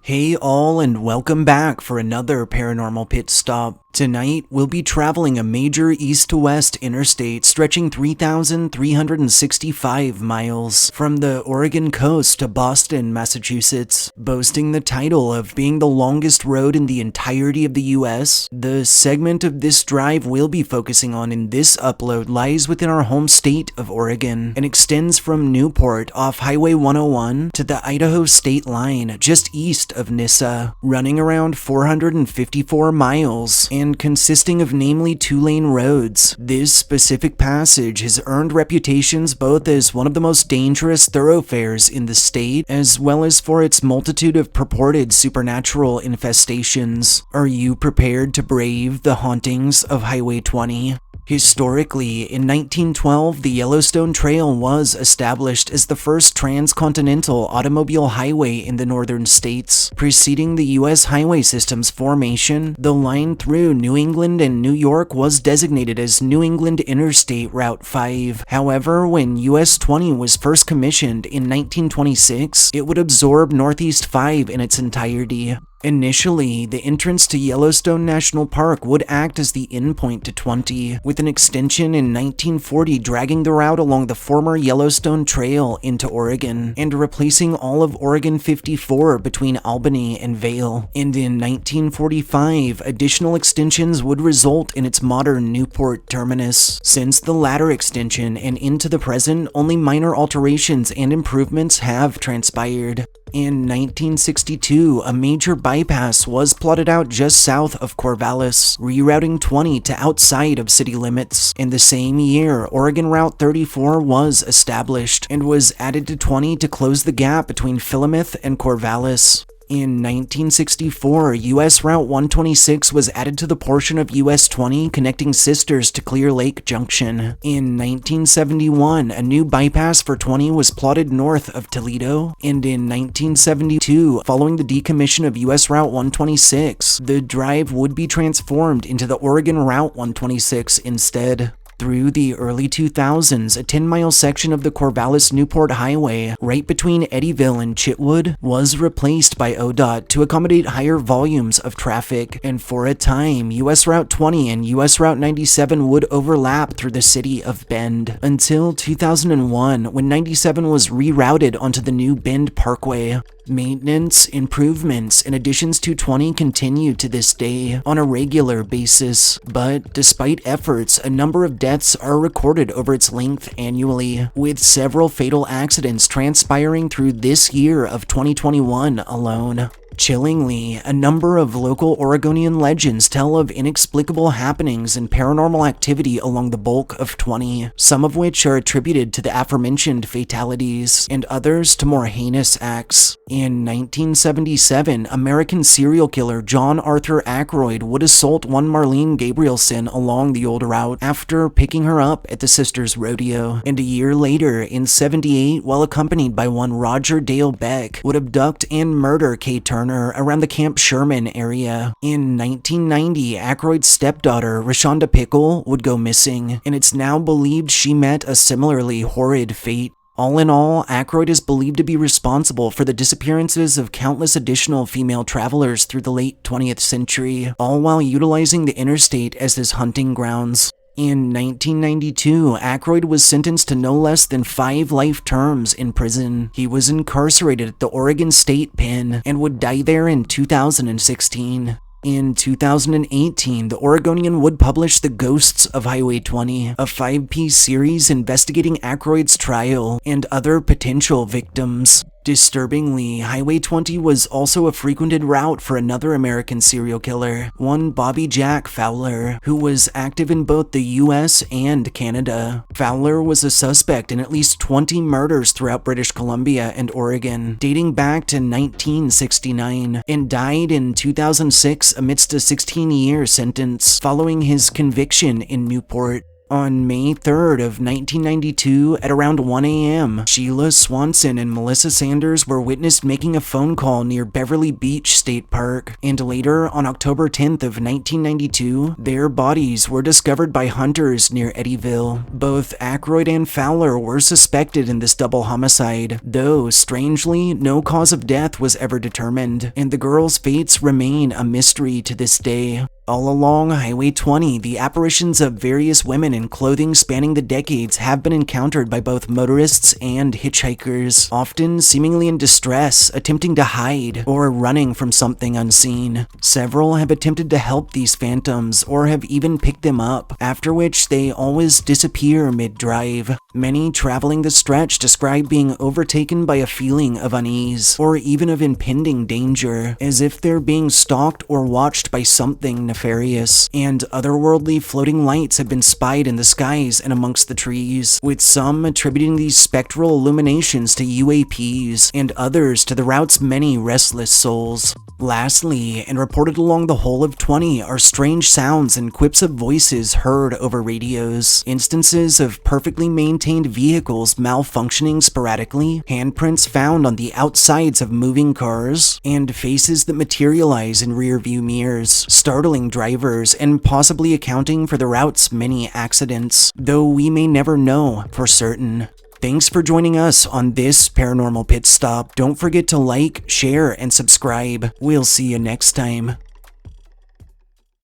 Hey all, and welcome back for another paranormal pit stop. Tonight, we'll be traveling a major east-to-west interstate stretching 3,365 miles from the Oregon coast to Boston, Massachusetts, boasting the title of being the longest road in the entirety of the US. The segment of this drive we'll be focusing on in this upload lies within our home state of Oregon and extends from Newport off Highway 101 to the Idaho state line just east of Nyssa, running around 454 miles and consisting of namely two-lane roads. This specific passage has earned reputations both as one of the most dangerous thoroughfares in the state, as well as for its multitude of purported supernatural infestations. Are you prepared to brave the hauntings of Highway 20? Historically, in 1912, the Yellowstone Trail was established as the first transcontinental automobile highway in the northern states. Preceding the U.S. highway system's formation, the line through New England and New York was designated as New England Interstate Route 5. However, when US 20 was first commissioned in 1926, it would absorb Northeast 5 in its entirety. Initially, the entrance to Yellowstone National Park would act as the endpoint to 20, with an extension in 1940 dragging the route along the former Yellowstone Trail into Oregon, and replacing all of Oregon 54 between Albany and Vail. And in 1945, additional extensions would result in its modern Newport terminus. Since the latter extension and into the present, only minor alterations and improvements have transpired. In 1962, a major bypass was plotted out just south of Corvallis, rerouting 20 to outside of city limits. In the same year, Oregon Route 34 was established and was added to 20 to close the gap between Philomath and Corvallis. In 1964, US Route 126 was added to the portion of US 20 connecting Sisters to Clear Lake Junction. In 1971, a new bypass for 20 was plotted north of Toledo, and in 1972, following the decommission of US Route 126, the drive would be transformed into the Oregon Route 126 instead. Through the early 2000s, a 10-mile section of the Corvallis-Newport Highway, right between Eddyville and Chitwood, was replaced by ODOT to accommodate higher volumes of traffic, and for a time, US Route 20 and US Route 97 would overlap through the city of Bend, until 2001, when 97 was rerouted onto the new Bend Parkway. Maintenance, improvements, and additions to 20 continue to this day on a regular basis, but despite efforts, a number of deaths are recorded over its length annually, with several fatal accidents transpiring through this year of 2021 alone. Chillingly, a number of local Oregonian legends tell of inexplicable happenings and paranormal activity along the bulk of 20, some of which are attributed to the aforementioned fatalities, and others to more heinous acts. In 1977, American serial killer John Arthur Ackroyd would assault one Marlene Gabrielson along the old route after picking her up at the Sisters Rodeo, and a year later, in 78, while accompanied by one Roger Dale Beck, would abduct and murder Kay Turner around the Camp Sherman area. In 1990, Ackroyd's stepdaughter, Rashonda Pickle, would go missing, and it's now believed she met a similarly horrid fate. All in all, Ackroyd is believed to be responsible for the disappearances of countless additional female travelers through the late 20th century, all while utilizing the interstate as his hunting grounds. In 1992, Ackroyd was sentenced to no less than 5 life terms in prison. He was incarcerated at the Oregon State Pen and would die there in 2016. In 2018, the Oregonian would publish The Ghosts of Highway 20, a 5-piece series investigating Ackroyd's trial and other potential victims. Disturbingly, Highway 20 was also a frequented route for another American serial killer, one Bobby Jack Fowler, who was active in both the US and Canada. Fowler was a suspect in at least 20 murders throughout British Columbia and Oregon, dating back to 1969, and died in 2006 amidst a 16-year sentence following his conviction in Newport. On May 3rd of 1992 at around 1 a.m., Sheila Swanson and Melissa Sanders were witnessed making a phone call near Beverly Beach State Park, and later on October 10th of 1992, their bodies were discovered by hunters near Eddyville. Both Aykroyd and Fowler were suspected in this double homicide, though strangely, no cause of death was ever determined, and the girls' fates remain a mystery to this day. All along Highway 20, the apparitions of various women in clothing spanning the decades have been encountered by both motorists and hitchhikers, often seemingly in distress, attempting to hide, or running from something unseen. Several have attempted to help these phantoms, or have even picked them up, after which they always disappear mid-drive. Many traveling the stretch describe being overtaken by a feeling of unease, or even of impending danger, as if they're being stalked or watched by something nefarious, and otherworldly floating lights have been spied in the skies and amongst the trees, with some attributing these spectral illuminations to UAPs, and others to the route's many restless souls. Lastly, and reported along the whole of 20, are strange sounds and quips of voices heard over radios, instances of perfectly maintained vehicles malfunctioning sporadically, handprints found on the outsides of moving cars, and faces that materialize in rearview mirrors, startling drivers and possibly accounting for the route's many accidents, though we may never know for certain. Thanks for joining us on this Paranormal Pit Stop. Don't forget to like, share, and subscribe. We'll see you next time.